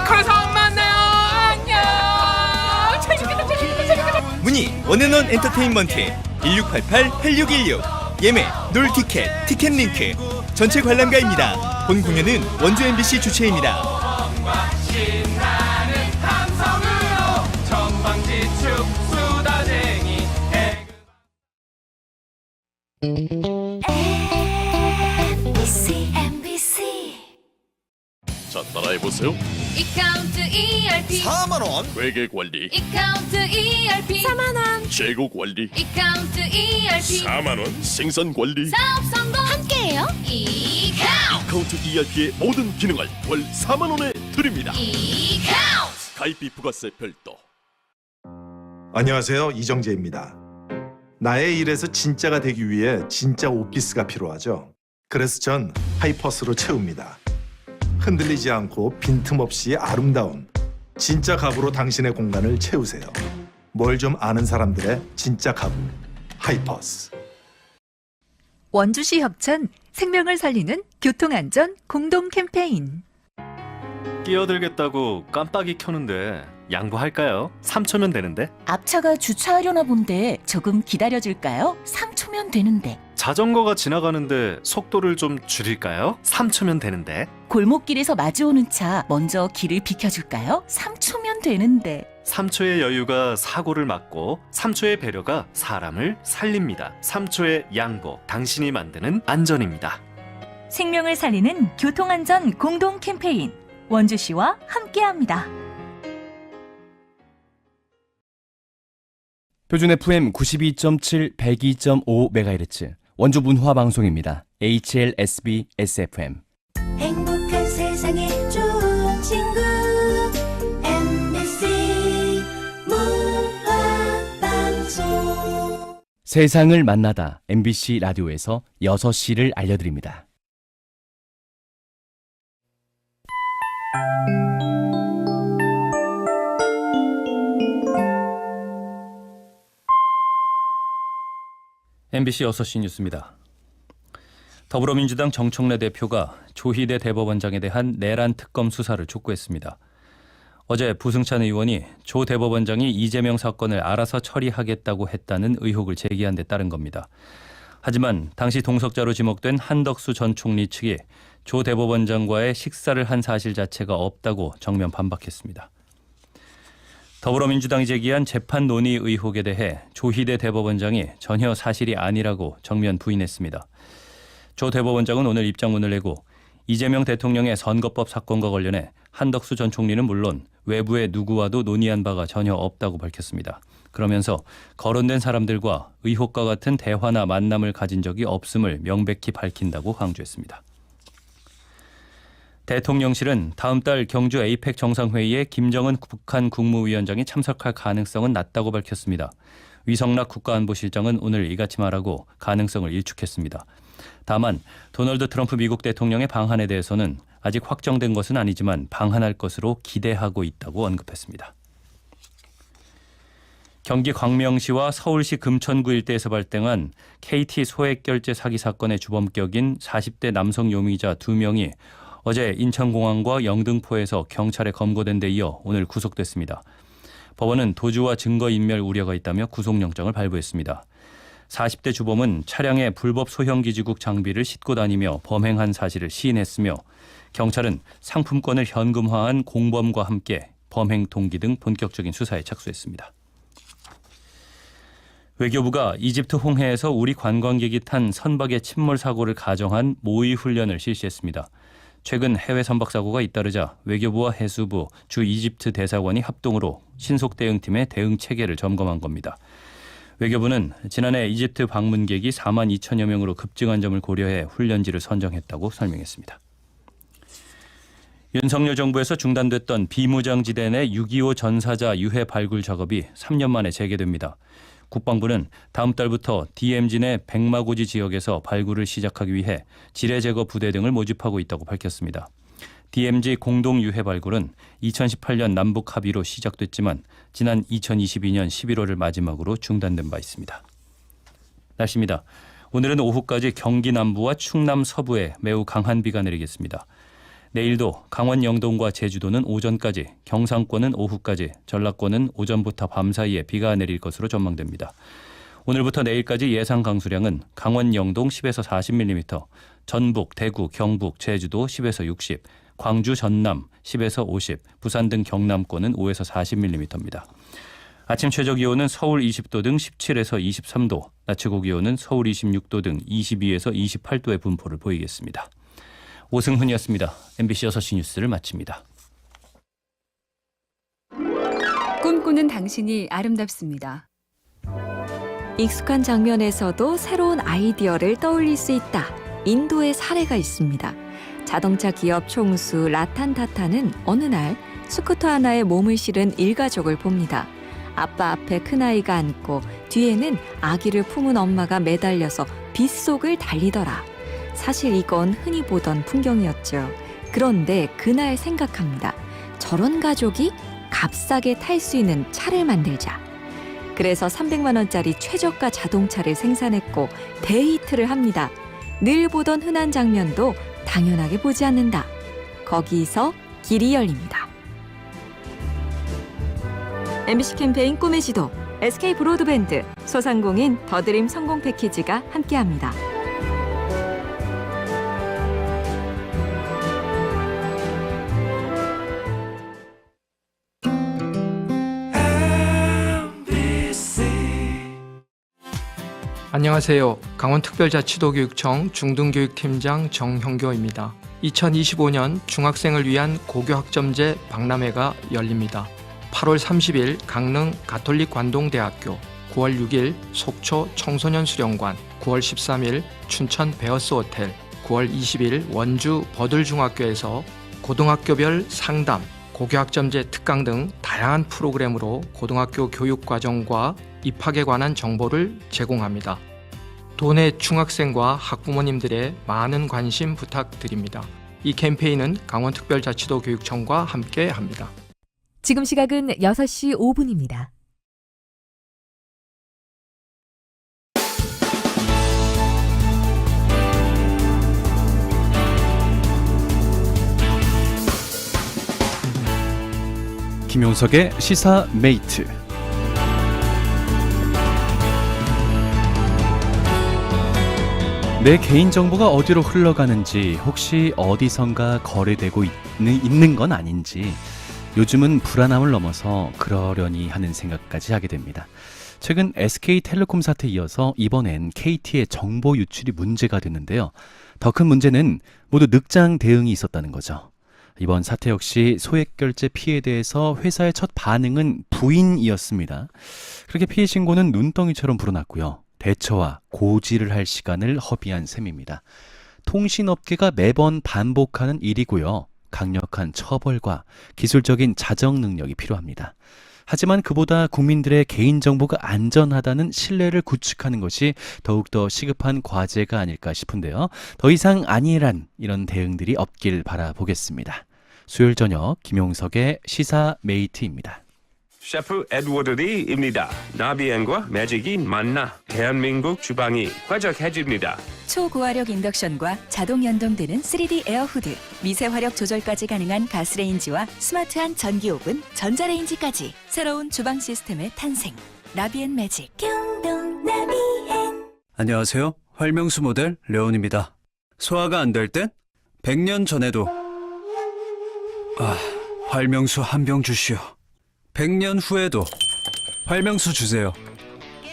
뮤지컬에서 만나요. 안녕. 재밌겠다. 문의 원앤원 엔터테인먼트 1688-8616 예매 놀티켓 티켓링크 전체 관람가입니다. 본 공연은 원주 MBC 주최입니다. 신나는 감성으로 정방지축 수다쟁이 MBC 자, 따라해보세요. 이카운트 ERP 4만원 회계관리, 이카운트 ERP 4만원 재고관리, 이카운트 ERP 4만원 생산관리. 사업 성공 함께해요. 이카운트 카운트 ERP의 모든 기능을 월 4만원에 드립니다. 이카운트 가입비 부가세 별도. 안녕하세요. 이정재입니다. 나의 일에서 진짜가 되기 위해 진짜 오피스가 필요하죠. 그래서 전 하이퍼스로 채웁니다. 흔들리지 않고 빈틈없이 아름다운 진짜 가구로 당신의 공간을 채우세요. 뭘 좀 아는 사람들의 진짜 가구 하이퍼스. 원주시 협찬 생명을 살리는 교통안전 공동 캠페인. 끼어들겠다고 깜빡이 켜는데 양보할까요? 3초면 되는데. 앞차가 주차하려나 본데 조금 기다려줄까요? 3초면 되는데. 자전거가 지나가는데 속도를 좀 줄일까요? 3초면 되는데. 골목길에서 마주오는 차 먼저 길을 비켜줄까요? 3초면 되는데. 3초의 여유가 사고를 막고 3초의 배려가 사람을 살립니다. 3초의 양보, 당신이 만드는 안전입니다. 생명을 살리는 교통안전 공동 캠페인. 원주시와 함께합니다. 표준 FM 92.7, 102.5MHz 원주 문화 방송입니다. HLSB SFM. 행복한 세상에 좋은 친구 MBC 문화방송. 세상을 만나다 MBC 라디오에서 6시를 알려드립니다. MBC 6시 뉴스입니다. 더불어민주당 정청래 대표가 조희대 대법원장에 대한 내란 특검 수사를 촉구했습니다. 어제 부승찬 의원이 조 대법원장이 이재명 사건을 알아서 처리하겠다고 했다는 의혹을 제기한 데 따른 겁니다. 하지만 당시 동석자로 지목된 한덕수 전 총리 측이 조 대법원장과의 식사를 한 사실 자체가 없다고 정면 반박했습니다. 더불어민주당이 제기한 재판 논의 의혹에 대해 조희대 대법원장이 전혀 사실이 아니라고 정면 부인했습니다. 조 대법원장은 오늘 입장문을 내고 이재명 대통령의 선거법 사건과 관련해 한덕수 전 총리는 물론 외부의 누구와도 논의한 바가 전혀 없다고 밝혔습니다. 그러면서 거론된 사람들과 의혹과 같은 대화나 만남을 가진 적이 없음을 명백히 밝힌다고 강조했습니다. 대통령실은 다음 달 경주 에이펙 정상회의에 김정은 북한 국무위원장이 참석할 가능성은 낮다고 밝혔습니다. 위성락 국가안보실장은 오늘 이같이 말하고 가능성을 일축했습니다. 다만 도널드 트럼프 미국 대통령의 방한에 대해서는 아직 확정된 것은 아니지만 방한할 것으로 기대하고 있다고 언급했습니다. 경기 광명시와 서울시 금천구 일대에서 발생한 KT 소액결제 사기 사건의 주범격인 40대 남성 용의자 2명이 어제 인천공항과 영등포에서 경찰에 검거된 데 이어 오늘 구속됐습니다. 법원은 도주와 증거인멸 우려가 있다며 구속영장을 발부했습니다. 40대 주범은 차량에 불법 소형기지국 장비를 싣고 다니며 범행한 사실을 시인했으며 경찰은 상품권을 현금화한 공범과 함께 범행 동기 등 본격적인 수사에 착수했습니다. 외교부가 이집트 홍해에서 우리 관광객이 탄 선박의 침몰 사고를 가정한 모의 훈련을 실시했습니다. 최근 해외 선박 사고가 잇따르자 외교부와 해수부, 주 이집트 대사관이 합동으로 신속대응팀의 대응 체계를 점검한 겁니다. 외교부는 지난해 이집트 방문객이 4만 2천여 명으로 급증한 점을 고려해 훈련지를 선정했다고 설명했습니다. 윤석열 정부에서 중단됐던 비무장지대 내 6.25 전사자 유해 발굴 작업이 3년 만에 재개됩니다. 국방부는 다음 달부터 DMZ 내 백마고지 지역에서 발굴을 시작하기 위해 지뢰 제거 부대 등을 모집하고 있다고 밝혔습니다. DMZ 공동 유해 발굴은 2018년 남북 합의로 시작됐지만 지난 2022년 11월을 마지막으로 중단된 바 있습니다. 날씨입니다. 오늘은 오후까지 경기 남부와 충남 서부에 매우 강한 비가 내리겠습니다. 내일도 강원 영동과 제주도는 오전까지, 경상권은 오후까지, 전라권은 오전부터 밤 사이에 비가 내릴 것으로 전망됩니다. 오늘부터 내일까지 예상 강수량은 강원 영동 10에서 40mm, 전북, 대구, 경북, 제주도 10에서 60, 광주, 전남 10에서 50, 부산 등 경남권은 5에서 40mm입니다. 아침 최저기온은 서울 20도 등 17에서 23도, 낮 최고기온은 서울 26도 등 22에서 28도의 분포를 보이겠습니다. 오승훈이었습니다. MBC 6시 뉴스를 마칩니다. 꿈꾸는 당신이 아름답습니다. 익숙한 장면에서도 새로운 아이디어를 떠올릴 수 있다. 인도의 사례가 있습니다. 자동차 기업 총수 라탄 타타는 어느 날 스쿠터 하나에 몸을 실은 일가족을 봅니다. 아빠 앞에 큰아이가 앉고 뒤에는 아기를 품은 엄마가 매달려서 빗속을 달리더라. 사실 이건 흔히 보던 풍경이었죠. 그런데 그날 생각합니다. 저런 가족이 값싸게 탈 수 있는 차를 만들자. 그래서 300만 원짜리 최저가 자동차를 생산했고 대히트를 합니다. 늘 보던 흔한 장면도 당연하게 보지 않는다. 거기서 길이 열립니다. MBC 캠페인 꿈의 지도, SK 브로드밴드, 소상공인 더드림 성공 패키지가 함께합니다. 안녕하세요. 강원특별자치도교육청 중등교육팀장 정형교입니다. 2025년 중학생을 위한 고교학점제 박람회가 열립니다. 8월 30일 강릉 가톨릭관동대학교, 9월 6일 속초 청소년수련관, 9월 13일 춘천 베어스호텔, 9월 20일 원주 버들중학교에서 고등학교별 상담, 고교학점제 특강 등 다양한 프로그램으로 고등학교 교육과정과 입학에 관한 정보를 제공합니다. 도내 중학생과 학부모님들의 많은 관심 부탁드립니다. 이 캠페인은 강원특별자치도 교육청과 함께합니다. 지금 시각은 6시 5분입니다. 김용석의 시사 메이트. 내 개인정보가 어디로 흘러가는지, 혹시 어디선가 거래되고 있는 건 아닌지 요즘은 불안함을 넘어서 그러려니 하는 생각까지 하게 됩니다. 최근 SK텔레콤 사태에 이어서 이번엔 KT의 정보 유출이 문제가 됐는데요. 더 큰 문제는 모두 늑장 대응이 있었다는 거죠. 이번 사태 역시 소액결제 피해에 대해서 회사의 첫 반응은 부인이었습니다. 그렇게 피해 신고는 눈덩이처럼 불어났고요. 대처와 고지를 할 시간을 허비한 셈입니다. 통신업계가 매번 반복하는 일이고요. 강력한 처벌과 기술적인 자정 능력이 필요합니다. 하지만 그보다 국민들의 개인정보가 안전하다는 신뢰를 구축하는 것이 더욱더 시급한 과제가 아닐까 싶은데요. 더 이상 아니란 이런 대응들이 없길 바라보겠습니다. 수요일 저녁 김용석의 시사 메이트입니다. 셰프 에드워드 리입니다. 나비엔과 매직이 만나 대한민국 주방이 화적해집니다. 초고화력 인덕션과 자동 연동되는 3D 에어후드, 미세 화력 조절까지 가능한 가스레인지와 스마트한 전기 오븐, 전자레인지까지 새로운 주방 시스템의 탄생. 나비엔 매직. 경동 나비엔. 안녕하세요. 활명수 모델 레온입니다. 소화가 안 될 땐 100년 전에도 활명수 한 병 주시오. 100년 후에도 활명수 주세요.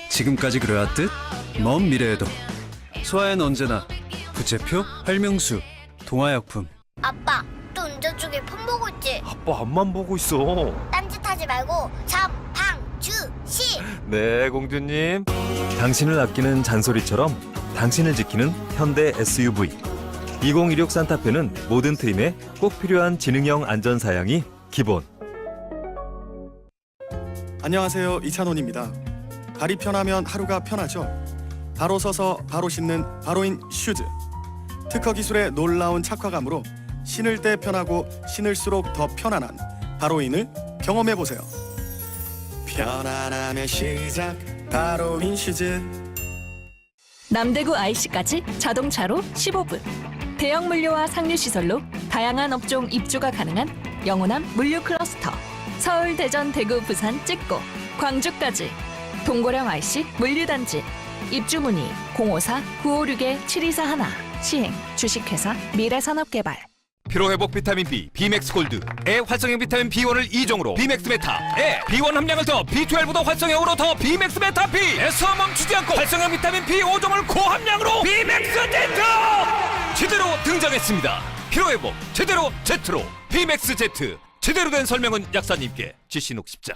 지금까지 그래왔듯 먼 미래에도 소화엔 언제나 부채표 활명수. 동화약품. 아빠, 또 운전 중에 폰 보고 있지? 아빠 앞만 보고 있어. 딴짓하지 말고 시. 네, 공주님. 당신을 아끼는 잔소리처럼 당신을 지키는 현대 SUV 2016 산타페는 모든 트림에 꼭 필요한 지능형 안전사양이 기본. 안녕하세요, 이찬원입니다. 발이 편하면 하루가 편하죠. 바로 서서 바로 신는 바로인 슈즈. 특허 기술의 놀라운 착화감으로 신을 때 편하고 신을수록 더 편안한 바로인을 경험해보세요. 편안함의 시작, 바로인 슈즈. 남대구 IC까지 자동차로 15분. 대형 물류와 상류 시설로 다양한 업종 입주가 가능한 영호남 물류 클러스터. 서울, 대전, 대구, 부산 찍고 광주까지. 동고령 IC 물류단지. 입주 문의 054-956-7241. 시행 주식회사 미래산업개발. 피로회복 비타민 B, 비맥스 골드에 활성형 비타민 B1을 2종으로 비맥스 메타에 B1 함량을 더 B12도 활성형으로 더 비맥스 메타 B에서 멈추지 않고 활성형 비타민 B 5종을 고함량으로 비맥스 Z 제대로 등장했습니다. 피로회복 제대로 Z로 비맥스 Z. 제대로 된 설명은 약사님께 지시녹 십자.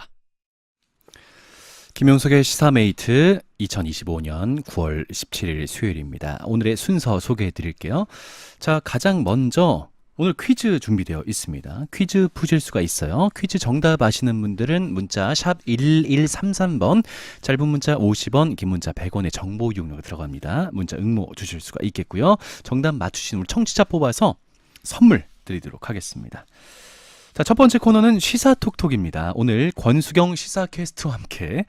김용석의 시사메이트 2025년 9월 17일 수요일입니다. 오늘의 순서 소개해 드릴게요. 자, 가장 먼저 오늘 퀴즈 준비되어 있습니다. 퀴즈 푸실 수가 있어요. 퀴즈 정답 아시는 분들은 문자 샵 1133번, 짧은 문자 50원, 긴 문자 100원의 정보 이용료가 들어갑니다. 문자 응모 주실 수가 있겠고요. 정답 맞추신 우리 청취자 뽑아서 선물 드리도록 하겠습니다. 자, 첫 번째 코너는 시사톡톡입니다. 오늘 권수경 시사캐스트와 함께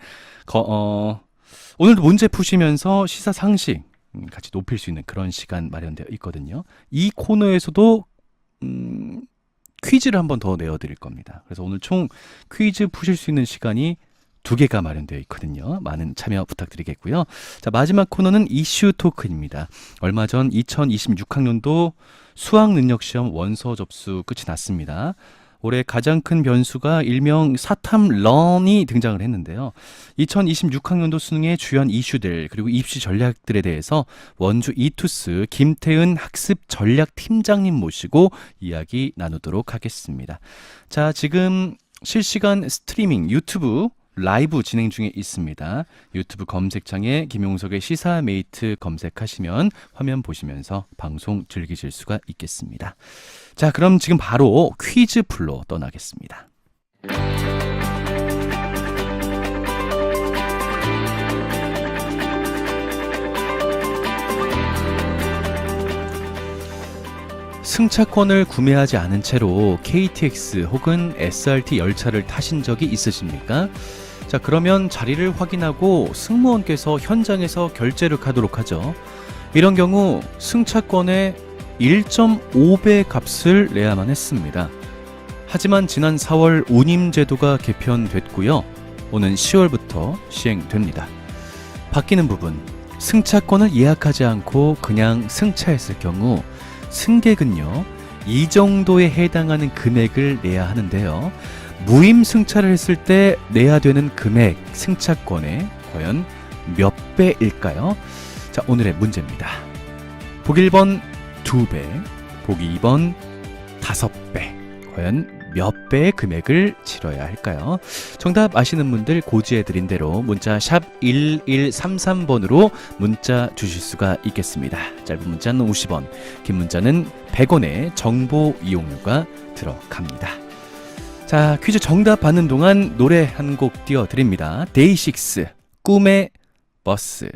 오늘도 문제 푸시면서 시사 상식 같이 높일 수 있는 그런 시간 마련되어 있거든요. 이 코너에서도 퀴즈를 한 번 더 내어드릴 겁니다. 그래서 오늘 총 퀴즈 푸실 수 있는 시간이 2개가 마련되어 있거든요. 많은 참여 부탁드리겠고요. 자, 마지막 코너는 이슈 토크입니다. 얼마 전 2026학년도 수학능력시험 원서 접수 끝이 났습니다. 올해 가장 큰 변수가 일명 사탐런이 등장을 했는데요. 2026학년도 수능의 주요한 이슈들 그리고 입시 전략들에 대해서 원주 이투스 김태은 학습 전략 팀장님 모시고 이야기 나누도록 하겠습니다. 자, 지금 실시간 스트리밍 유튜브 라이브 진행 중에 있습니다. 유튜브 검색창에 김용석의 시사메이트 검색하시면 화면 보시면서 방송 즐기실 수가 있겠습니다. 자, 그럼 지금 바로 퀴즈 풀로 떠나겠습니다. 승차권을 구매하지 않은 채로 KTX 혹은 SRT 열차를 타신 적이 있으십니까? 자, 그러면 자리를 확인하고 승무원께서 현장에서 결제를 하도록 하죠. 이런 경우 승차권의 1.5배 값을 내야만 했습니다. 하지만 지난 4월 운임제도가 개편됐고요. 오는 10월부터 시행됩니다. 바뀌는 부분, 승차권을 예약하지 않고 그냥 승차했을 경우 승객은요, 이 정도에 해당하는 금액을 내야 하는데요. 무임 승차를 했을 때 내야 되는 금액, 승차권의 과연 몇 배일까요? 자, 오늘의 문제입니다. 보기 1번 2배, 보기 2번 5배. 과연 몇 배의 금액을 치러야 할까요? 정답 아시는 분들 고지해드린 대로 문자 샵 1133번으로 문자 주실 수가 있겠습니다. 짧은 문자는 50원, 긴 문자는 100원의 정보 이용료가 들어갑니다. 자, 퀴즈 정답 받는 동안 노래 한 곡 띄워드립니다. 데이식스, 꿈의 버스.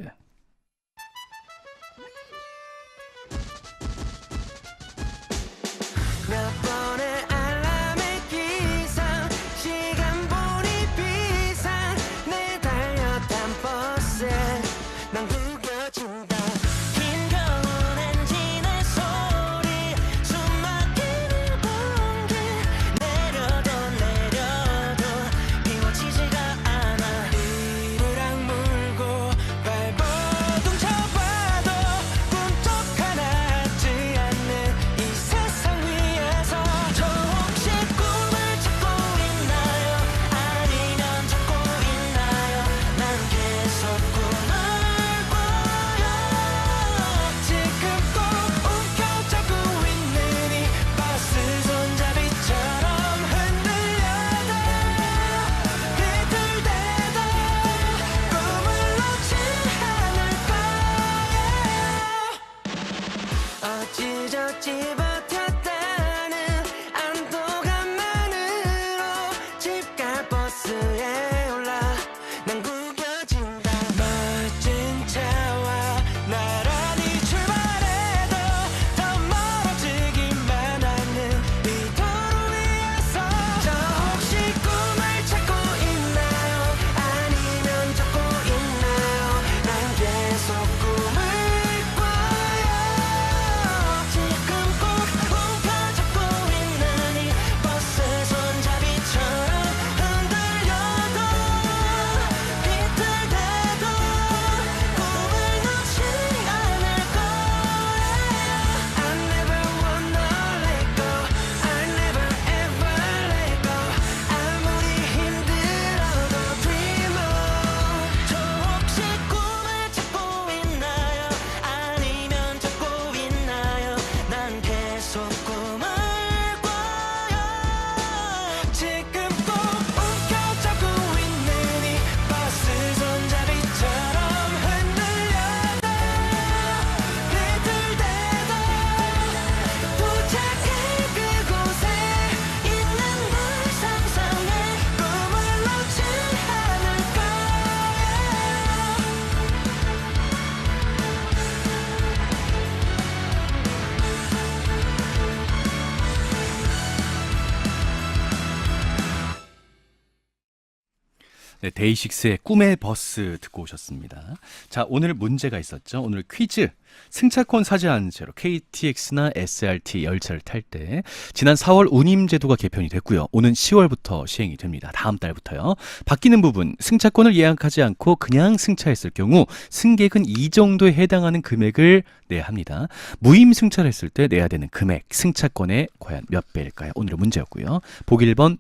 네, 데이식스의 꿈의 버스 듣고 오셨습니다. 자, 오늘 문제가 있었죠. 오늘 퀴즈. 승차권 사지 않은 채로 KTX나 SRT 열차를 탈 때 지난 4월 운임 제도가 개편이 됐고요. 오는 10월부터 시행이 됩니다. 다음 달부터요. 바뀌는 부분, 승차권을 예약하지 않고 그냥 승차했을 경우 승객은 이 정도에 해당하는 금액을 내야 합니다. 무임 승차를 했을 때 내야 되는 금액, 승차권의 과연 몇 배일까요? 오늘의 문제였고요. 보기 1번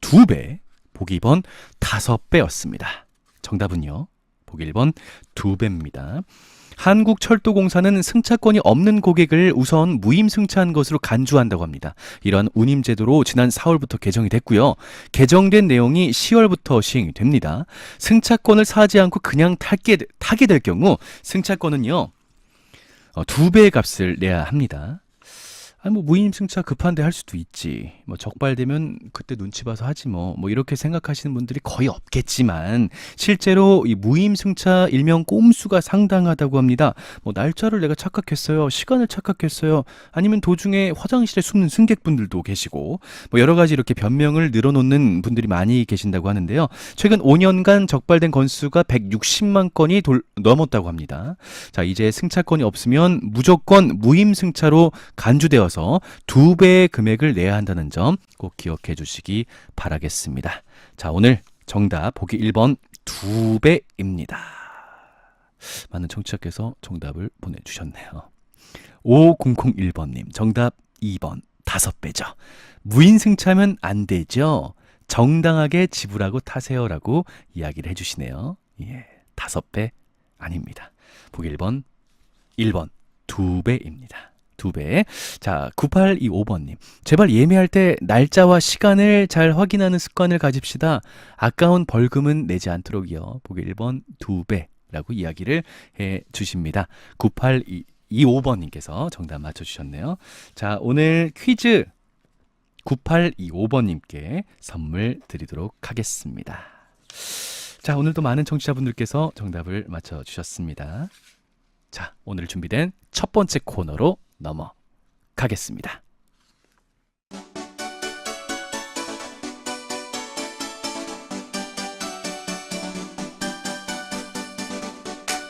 2배, 보기 2번 5배였습니다. 정답은요. 보기 1번 2배입니다. 한국철도공사는 승차권이 없는 고객을 우선 무임 승차한 것으로 간주한다고 합니다. 이러한 운임 제도로 지난 4월부터 개정이 됐고요. 개정된 내용이 10월부터 시행이 됩니다. 승차권을 사지 않고 그냥 타게 될 경우 승차권은요 2배의 값을 내야 합니다. 아니 뭐 무임 승차 급한데 할 수도 있지. 뭐 적발되면 그때 눈치 봐서 하지 뭐 이렇게 생각하시는 분들이 거의 없겠지만 실제로 이 무임 승차 일명 꼼수가 상당하다고 합니다. 뭐 날짜를 내가 착각했어요. 시간을 착각했어요. 아니면 도중에 화장실에 숨는 승객분들도 계시고 뭐 여러 가지 이렇게 변명을 늘어놓는 분들이 많이 계신다고 하는데요. 최근 5년간 적발된 건수가 160만 건이 넘었다고 합니다. 자, 이제 승차권이 없으면 무조건 무임 승차로 간주되어서 2배의 금액을 내야 한다는 점 꼭 기억해 주시기 바라겠습니다. 자, 오늘 정답 보기 1번 2배입니다. 많은 청취자께서 정답을 보내주셨네요. 5001번님 정답 2번 5배죠. 무인승차면 안 되죠. 정당하게 지불하고 타세요라고 이야기를 해주시네요. 예, 5배 아닙니다. 보기 1번 2배입니다. 2배. 자, 9825번님. 제발 예매할 때 날짜와 시간을 잘 확인하는 습관을 가집시다. 아까운 벌금은 내지 않도록이요. 보기 1번 2배라고 이야기를 해 주십니다. 9825번님께서 정답 맞춰주셨네요. 자, 오늘 퀴즈 9825번님께 선물 드리도록 하겠습니다. 자, 오늘도 많은 청취자분들께서 정답을 맞춰주셨습니다. 자, 오늘 준비된 첫 번째 코너로 넘어가겠습니다.